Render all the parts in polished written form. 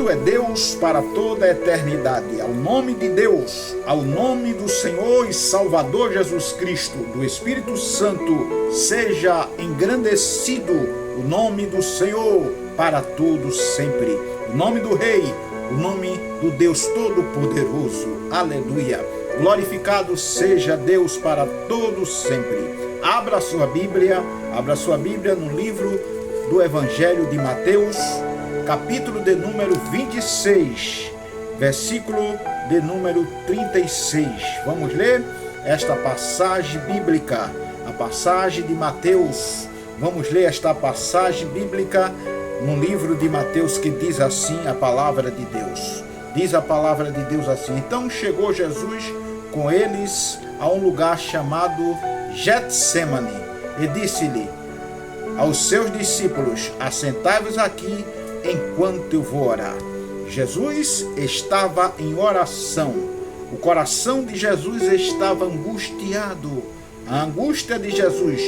Santo é Deus para toda a eternidade. Ao nome de Deus, ao nome do Senhor e Salvador Jesus Cristo, do Espírito Santo, seja engrandecido o nome do Senhor para todos sempre. O nome do Rei, o nome do Deus Todo-Poderoso. Aleluia. Glorificado seja Deus para todos sempre. Abra sua Bíblia no livro do Evangelho de Mateus, capítulo de número 26, versículo de número 36. Vamos ler esta passagem bíblica, a passagem de Mateus. Vamos ler esta passagem bíblica no livro de Mateus, que diz assim a palavra de Deus. Diz a palavra de Deus assim: Então chegou Jesus com eles a um lugar chamado Getsemane e disse-lhe aos seus discípulos: Assentai-vos aqui enquanto eu vou orar. Jesus estava em oração. O coração de Jesus estava angustiado. A angústia de Jesus,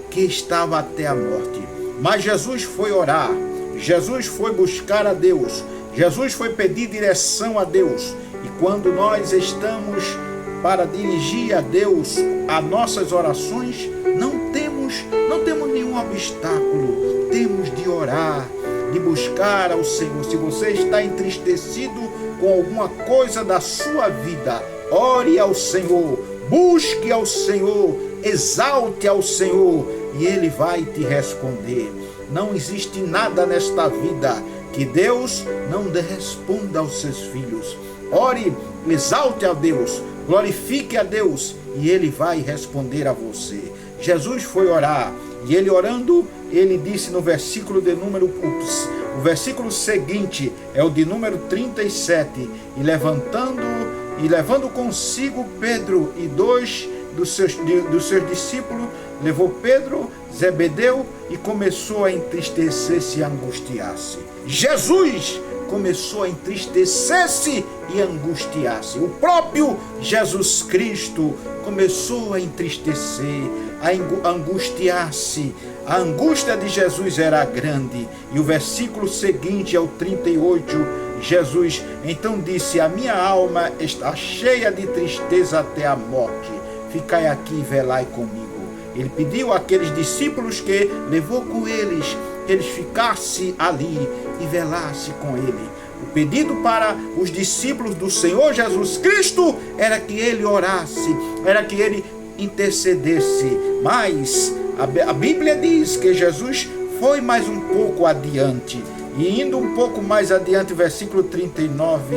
que estava até a morte. Mas Jesus foi orar. Jesus foi buscar a Deus. Jesus foi pedir direção a Deus. E quando nós estamos para dirigir a Deus as nossas orações, não temos nenhum obstáculo. Temos de orar, de buscar ao Senhor. Se você está entristecido com alguma coisa da sua vida, ore ao Senhor, busque ao Senhor, exalte ao Senhor e Ele vai te responder. Não existe nada nesta vida que Deus não responda aos seus filhos. Ore, exalte a Deus, glorifique a Deus e Ele vai responder a você. Jesus foi orar e ele orando, ele disse no versículo de número... O versículo seguinte é o de número 37. E levando consigo Pedro e dois dos seus discípulos, levou Pedro, Zebedeu, e começou a entristecer-se e angustiar-se. Jesus começou a entristecer-se e angustiar-se. O próprio Jesus Cristo começou a entristecer, a angustiar-se. A angústia de Jesus era grande. E o versículo seguinte é o 38. Jesus então disse: A minha alma está cheia de tristeza até a morte. Ficai aqui e velai comigo. Ele pediu àqueles discípulos que levou com eles, que eles ficassem ali e velassem com ele. O pedido para os discípulos do Senhor Jesus Cristo era que ele orasse, era que ele intercedesse. Mas a Bíblia diz que Jesus foi mais um pouco adiante. E indo um pouco mais adiante, versículo 39,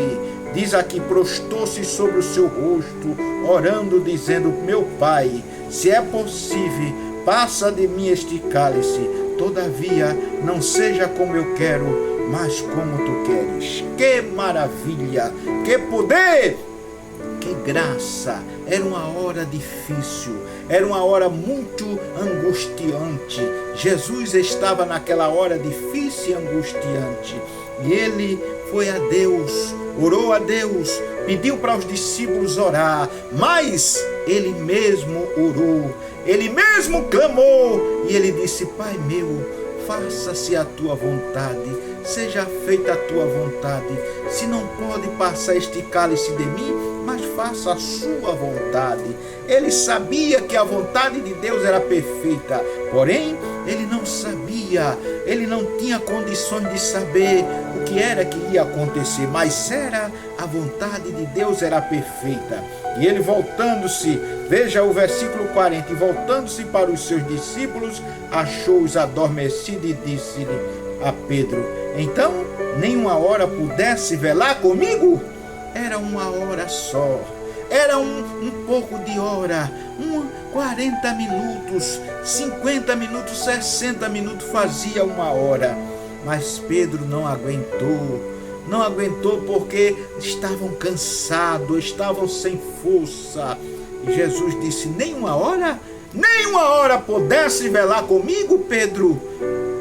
diz aqui: Prostou-se sobre o seu rosto, orando, dizendo: Meu Pai, se é possível, passa de mim este cálice. Todavia, não seja como eu quero, mas como tu queres. Que maravilha, que poder, que graça. Era uma hora difícil, era uma hora muito angustiante. Jesus estava naquela hora difícil e angustiante. E ele foi a Deus, orou a Deus, pediu para os discípulos orar, mas ele mesmo orou, ele mesmo clamou, e ele disse: Pai meu, faça-se a tua vontade, seja feita a tua vontade. Se não pode passar este cálice de mim, mas faça a sua vontade. Ele sabia que a vontade de Deus era perfeita, porém ele não sabia, ele não tinha condições de saber o que era que ia acontecer, mas a vontade de Deus era perfeita. E ele voltando-se, veja o versículo 40, e voltando-se para os seus discípulos, achou-os adormecidos e disse-lhe a Pedro: Então, nem uma hora pudesse velar comigo? Era uma hora só, era um pouco de hora, 40 minutos, 50 minutos, 60 minutos, fazia uma hora. Mas Pedro não aguentou porque estavam cansados, estavam sem força. E Jesus disse: Nem uma hora pudesse velar comigo, Pedro?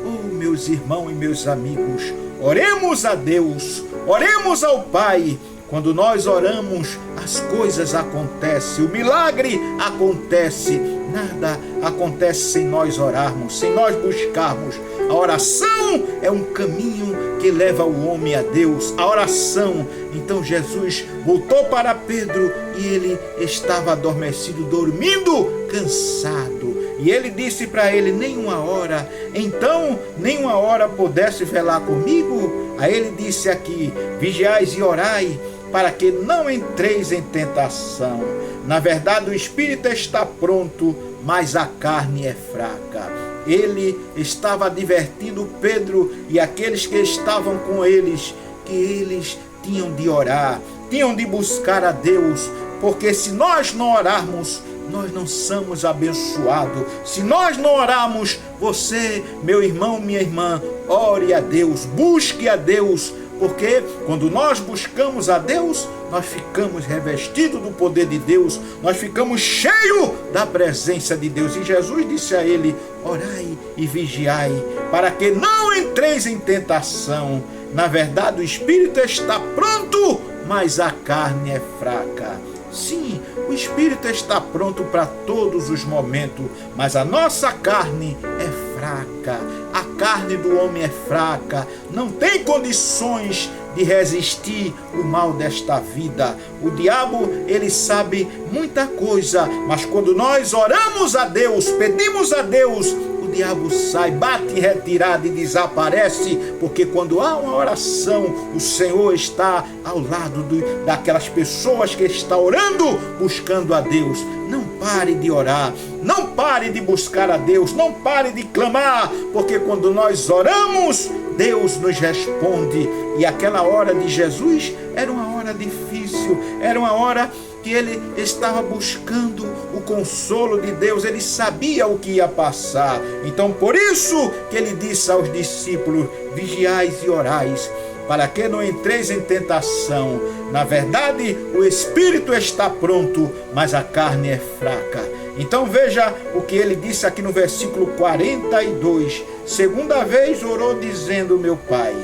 Oh, meus irmãos e meus amigos, oremos a Deus, oremos ao Pai. Quando nós oramos, as coisas acontecem, o milagre acontece. Nada acontece sem nós orarmos, sem nós buscarmos. A oração é um caminho que leva o homem a Deus, a oração. Então Jesus voltou para Pedro e ele estava adormecido, dormindo, cansado. E ele disse para ele: nem uma hora, então nem uma hora pudesse velar comigo? Aí ele disse aqui: vigiais e orai, para que não entreis em tentação. Na verdade, o espírito está pronto, mas a carne é fraca. Ele estava advertindo Pedro e aqueles que estavam com eles, que eles tinham de orar, tinham de buscar a Deus, porque se nós não orarmos, nós não somos abençoados. Se nós não orarmos, você, meu irmão, minha irmã, ore a Deus, busque a Deus, porque quando nós buscamos a Deus, nós ficamos revestidos do poder de Deus, nós ficamos cheios da presença de Deus. E Jesus disse a ele: orai e vigiai, para que não entreis em tentação. Na verdade, o espírito está pronto, mas a carne é fraca. Sim, o espírito está pronto para todos os momentos, mas a nossa carne é fraca. A carne do homem é fraca, não tem condições de resistir o mal desta vida. O diabo, ele sabe muita coisa, mas quando nós oramos a Deus, pedimos a Deus, o diabo sai, bate retirada e desaparece, porque quando há uma oração, o Senhor está ao lado daquelas pessoas que estão orando, buscando a Deus. Não pare de orar, não pare de buscar a Deus, não pare de clamar, porque quando nós oramos, Deus nos responde. E aquela hora de Jesus era uma hora difícil, era uma hora que ele estava buscando o consolo de Deus, ele sabia o que ia passar. Então por isso que ele disse aos discípulos: vigiais e orais, para que não entreis em tentação. Na verdade, o espírito está pronto, mas a carne é fraca. Então veja o que ele disse aqui no versículo 42. Segunda vez orou dizendo: meu Pai,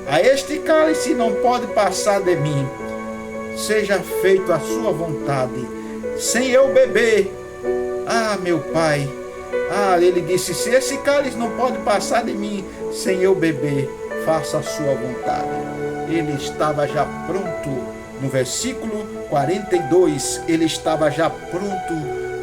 a este cálice não pode passar de mim, seja feito a sua vontade, sem eu beber. Ah, meu Pai. Ele disse: se esse cálice não pode passar de mim sem eu beber, faça a sua vontade. Ele estava já pronto. No versículo 42, ele estava já pronto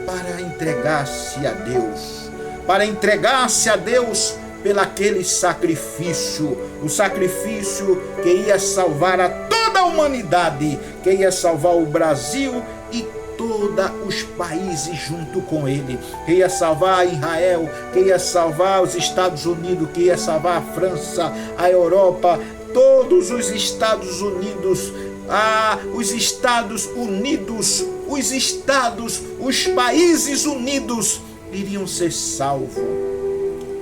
para entregar-se a Deus. Para entregar-se a Deus pelo aquele sacrifício. O sacrifício que ia salvar a toda a humanidade, que ia salvar o Brasil e todos os países junto com ele, que ia salvar Israel, que ia salvar os Estados Unidos, que ia salvar a França, a Europa, todos os Estados Unidos, os países unidos iriam ser salvos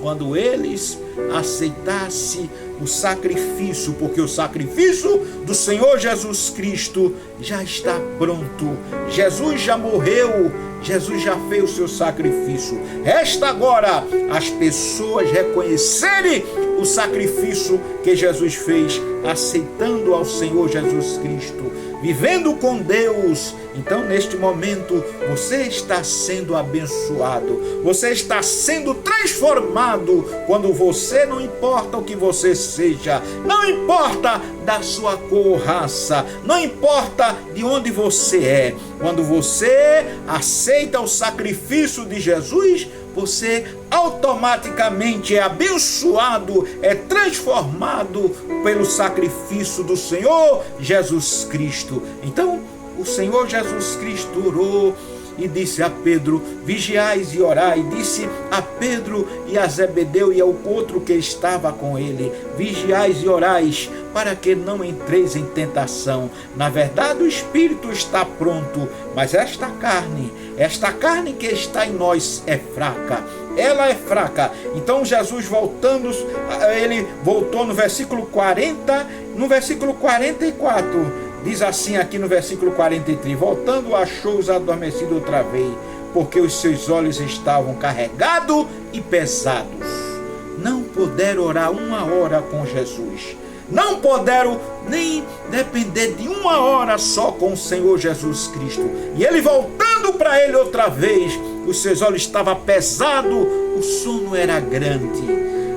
quando eles aceitassem o sacrifício, porque o sacrifício do Senhor Jesus Cristo já está pronto. Jesus já morreu, Jesus já fez o seu sacrifício. Resta agora as pessoas reconhecerem o sacrifício que Jesus fez, aceitando ao Senhor Jesus Cristo, vivendo com Deus. Então neste momento você está sendo abençoado, você está sendo transformado, quando você, não importa o que você seja, não importa da sua cor, raça, não importa de onde você é, quando você aceita o sacrifício de Jesus, você automaticamente é abençoado, é transformado pelo sacrifício do Senhor Jesus Cristo. Então o Senhor Jesus Cristo orou e disse a Pedro: vigiais e orai. Disse a Pedro e a Zebedeu e ao outro que estava com ele: vigiais e orais, para que não entreis em tentação. Na verdade, o espírito está pronto, mas esta carne que está em nós é fraca. Ela é fraca. Então Jesus ele voltou no versículo 40, no versículo 44, diz assim aqui no versículo 43: voltando, achou-os adormecidos outra vez, porque os seus olhos estavam carregados e pesados. Não puderam orar uma hora com Jesus, não puderam nem depender de uma hora só com o Senhor Jesus Cristo. E ele voltando para ele outra vez, os seus olhos estavam pesados, o sono era grande.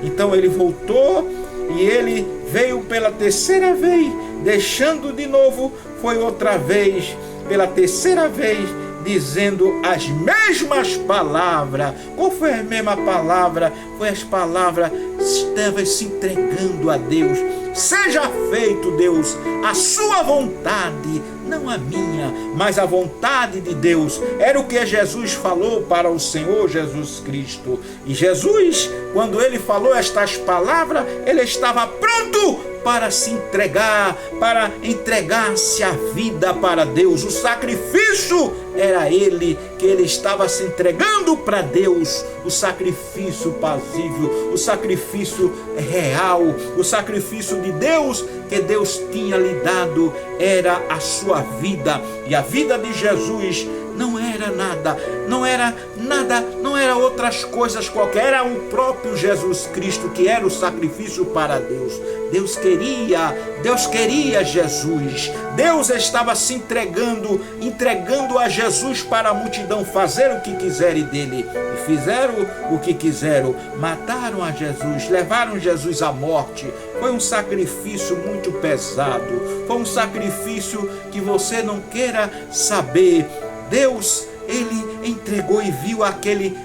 Então ele voltou e ele veio pela terceira vez, deixando de novo, foi outra vez, pela terceira vez, dizendo as mesmas palavras. Qual foi a mesma palavra? Foi as palavras, estava se entregando a Deus. Seja feito, Deus, a sua vontade, não a minha, mas a vontade de Deus. Era o que Jesus falou para o Senhor Jesus Cristo. E Jesus, quando ele falou estas palavras, ele estava pronto para se entregar, para entregar-se a vida para Deus. O sacrifício era ele, que ele estava se entregando para Deus. O sacrifício passível, o sacrifício real, o sacrifício de Deus, que Deus tinha lhe dado, era a sua vida. E a vida de Jesus não era nada, não era outras coisas qualquer, era o próprio Jesus Cristo, que era o sacrifício para Deus. Deus queria Jesus. Deus estava se entregando a Jesus para a multidão fazer o que quiserem dele. E fizeram o que quiseram, mataram a Jesus, levaram Jesus à morte. Foi um sacrifício muito pesado, foi um sacrifício que você não queira saber. Deus, ele entregou e viu aquele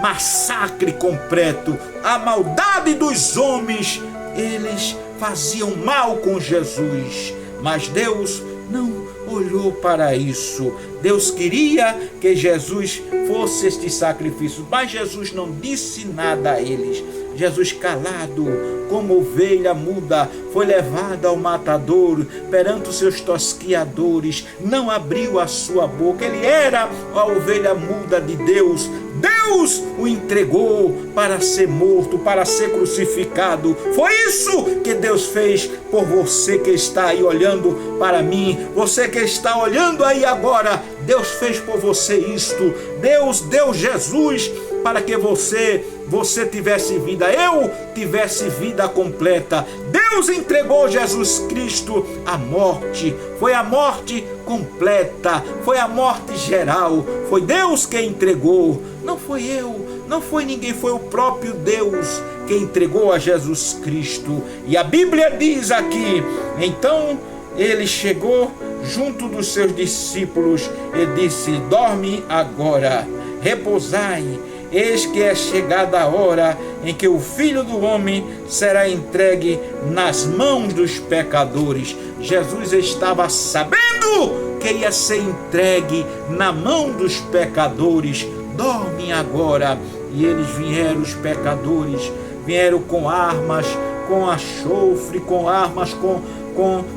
massacre completo, a maldade dos homens. Eles faziam mal com Jesus, mas Deus não olhou para isso. Deus queria que Jesus fosse este sacrifício, mas Jesus não disse nada a eles. Jesus, calado, como ovelha muda, foi levado ao matadouro perante os seus tosquiadores, não abriu a sua boca. Ele era a ovelha muda de Deus. Deus o entregou para ser morto, para ser crucificado. Foi isso que Deus fez por você que está aí olhando para mim, você que está olhando aí agora. Deus fez por você isto. Deus deu Jesus para que você tivesse vida, eu tivesse vida completa. Deus entregou Jesus Cristo à morte. Foi a morte completa, foi a morte geral. Foi Deus que entregou, não foi eu, não foi ninguém, foi o próprio Deus que entregou a Jesus Cristo. E a Bíblia diz aqui, então ele chegou junto dos seus discípulos e disse: dorme agora, repousai. Eis que é chegada a hora em que o Filho do Homem será entregue nas mãos dos pecadores. Jesus estava sabendo que ia ser entregue na mão dos pecadores. Dorme agora. E eles vieram, os pecadores, vieram com armas, com achofre, com armas, com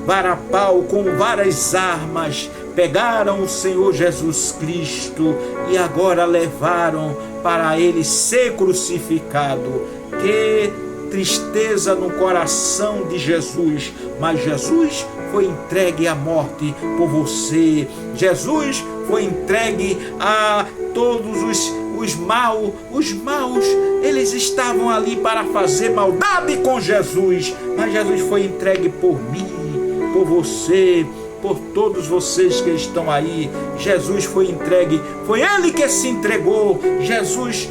varapau, com várias armas. Pegaram o Senhor Jesus Cristo e agora levaram para ele ser crucificado. Que tristeza no coração de Jesus, mas Jesus foi entregue à morte por você. Jesus foi entregue a todos os maus, eles estavam ali para fazer maldade com Jesus, mas Jesus foi entregue por mim, por você, por todos vocês que estão aí. Jesus foi entregue, foi ele que se entregou. Jesus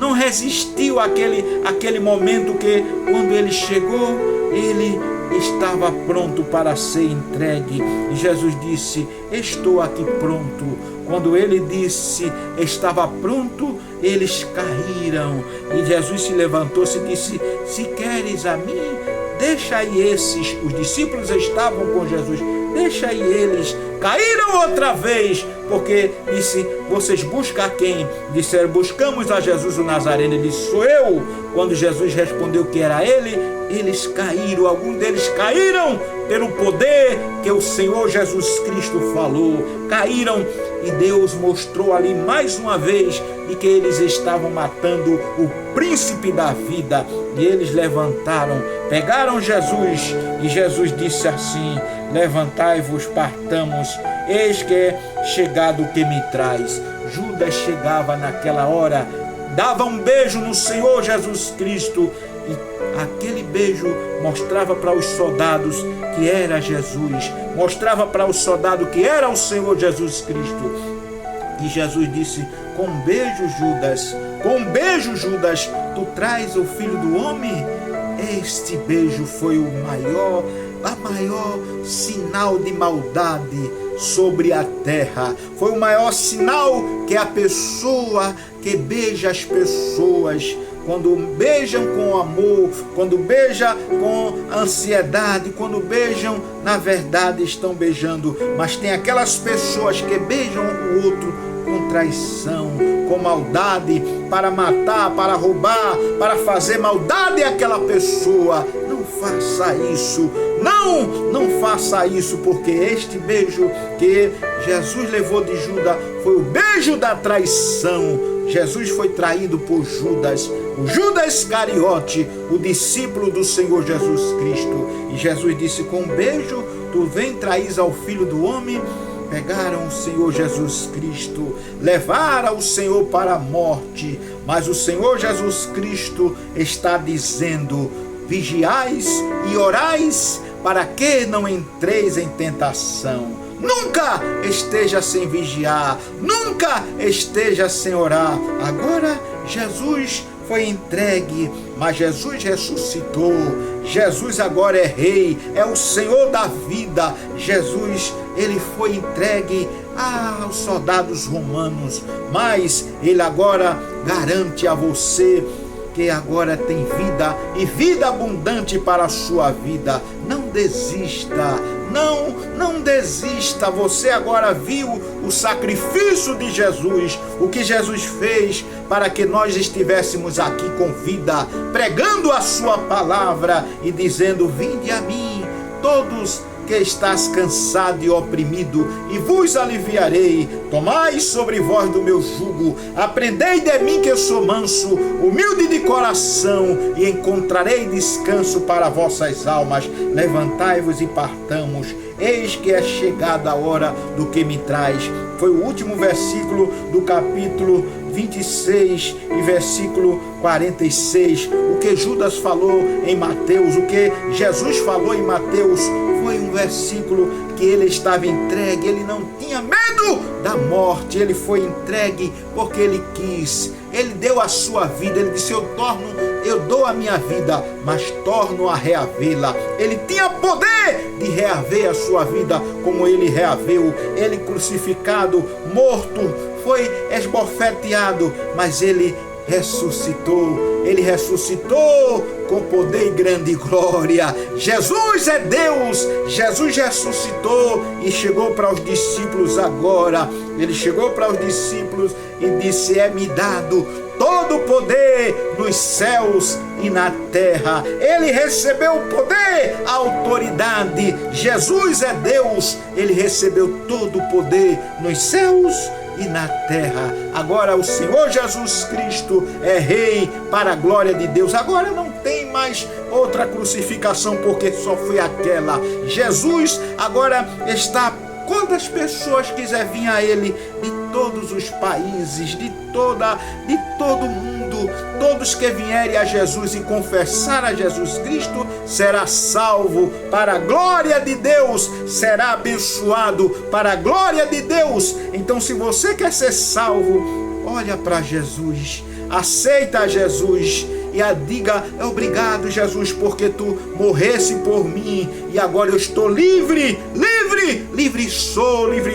não resistiu àquele momento que, quando ele chegou, ele estava pronto para ser entregue. E Jesus disse: estou aqui pronto. Quando ele disse estava pronto, eles caíram. E Jesus se levantou-se e disse: se queres a mim, deixa aí esses. Os discípulos estavam com Jesus, deixa aí eles. Caíram outra vez, porque disse: vocês buscam a quem? Disseram: buscamos a Jesus o Nazareno. Ele disse: sou eu. Quando Jesus respondeu que era ele, eles caíram. Alguns deles caíram pelo poder que o Senhor Jesus Cristo falou. Caíram, e Deus mostrou ali mais uma vez de que eles estavam matando o príncipe da vida. E eles levantaram, pegaram Jesus, e Jesus disse assim: levantai-vos, partamos, eis que é chegado o que me traz. Judas chegava naquela hora, dava um beijo no Senhor Jesus Cristo, e aquele beijo mostrava para os soldados que era Jesus, mostrava para os soldados que era o Senhor Jesus Cristo. E Jesus disse: com um beijo, Judas, tu traz o Filho do Homem? Este beijo foi a maior sinal de maldade sobre a terra. Foi o maior sinal que a pessoa que beija as pessoas, quando beijam com amor, quando beijam com ansiedade, quando beijam, na verdade estão beijando. Mas tem aquelas pessoas que beijam o outro com traição, com maldade, para matar, para roubar, para fazer maldade àquela pessoa. Não faça isso, não faça isso, porque este beijo que Jesus levou de Judas foi o beijo da traição. Jesus foi traído por Judas, o Judas Iscariote, o discípulo do Senhor Jesus Cristo. E Jesus disse: com um beijo tu vem trair ao Filho do Homem. Pegaram o Senhor Jesus Cristo, levaram o Senhor para a morte, mas o Senhor Jesus Cristo está dizendo: vigiais e orais para que não entreis em tentação. Nunca esteja sem vigiar, nunca esteja sem orar. Agora Jesus foi entregue, mas Jesus ressuscitou. Jesus agora é rei, é o Senhor da vida. Jesus, ele foi entregue aos soldados romanos, mas ele agora garante a você que agora tem vida e vida abundante para a sua vida. Não desista, não desista. Você agora viu o sacrifício de Jesus, o que Jesus fez para que nós estivéssemos aqui com vida, pregando a sua palavra e dizendo: vinde a mim, todos que estás cansado e oprimido, e vos aliviarei. Tomai sobre vós do meu jugo, aprendei de mim que eu sou manso, humilde de coração, e encontrarei descanso para vossas almas. Levantai-vos e partamos, eis que é chegada a hora do que me traz. Foi o último versículo do capítulo 26 e versículo 46. O que Judas falou em Mateus, o que Jesus falou em Mateus, foi um versículo que ele estava entregue. Ele não tinha medo da morte, ele foi entregue porque ele quis. Ele deu a sua vida, ele disse: eu dou a minha vida, mas torno a reavê-la. Ele tinha poder de reaver a sua vida, como ele reaveu. Ele crucificado, morto, foi esbofeteado, mas ele ressuscitou. Ele ressuscitou com poder e grande glória. Jesus é Deus. Jesus ressuscitou e chegou para os discípulos agora. Ele chegou para os discípulos e disse: é-me dado todo o poder nos céus e na terra. Ele recebeu o poder, a autoridade. Jesus é Deus. Ele recebeu todo o poder nos céus e na terra. Agora o Senhor Jesus Cristo é rei para a glória de Deus. Agora não tem mais outra crucificação, porque só foi aquela. Jesus agora está. Quantas pessoas quiser vir a ele, de todos os países, de todo mundo, todos que vierem a Jesus e confessar a Jesus Cristo, será salvo para a glória de Deus, será abençoado para a glória de Deus. Então, se você quer ser salvo, olha para Jesus, aceita Jesus e diga: obrigado, Jesus, porque tu morresse por mim e agora eu estou livre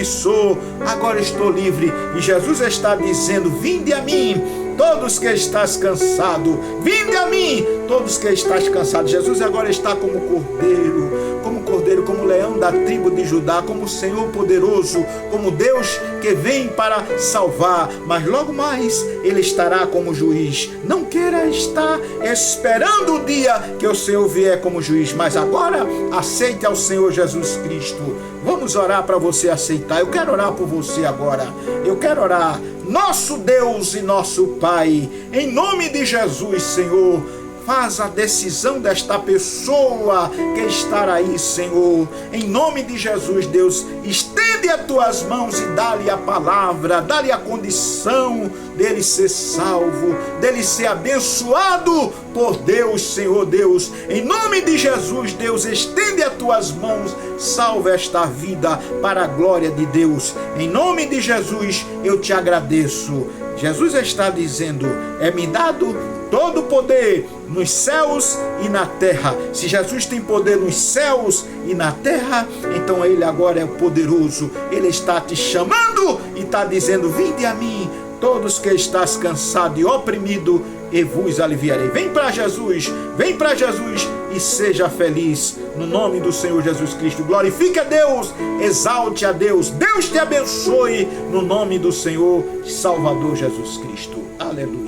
sou, agora estou livre. E Jesus está dizendo: vinde a mim, todos que estás cansado, vinde a mim, todos que estás cansados. Jesus agora está como cordeiro, como leão da tribo de Judá, como Senhor poderoso, como Deus que vem para salvar, mas logo mais ele estará como juiz. Não queira estar esperando o dia que o Senhor vier como juiz, mas agora aceite ao Senhor Jesus Cristo. Vamos orar para você aceitar. Eu quero orar por você agora. Eu quero orar. Nosso Deus e nosso Pai, em nome de Jesus, Senhor, faz a decisão desta pessoa que está aí, Senhor. Em nome de Jesus, Deus, estende as tuas mãos e dá-lhe a palavra, dá-lhe a condição dele ser salvo, dele ser abençoado por Deus, Senhor Deus. Em nome de Jesus, Deus, estende as tuas mãos, salva esta vida para a glória de Deus. Em nome de Jesus, eu te agradeço. Jesus está dizendo: é-me dado todo o poder nos céus e na terra. Se Jesus tem poder nos céus e na terra, então Ele agora é o poderoso. Ele está te chamando e está dizendo: vinde a mim, todos que estás cansado e oprimido, e vos aliviarei. Vem para Jesus e seja feliz, no nome do Senhor Jesus Cristo. Glorifique a Deus, exalte a Deus. Deus te abençoe, no nome do Senhor Salvador Jesus Cristo. Aleluia.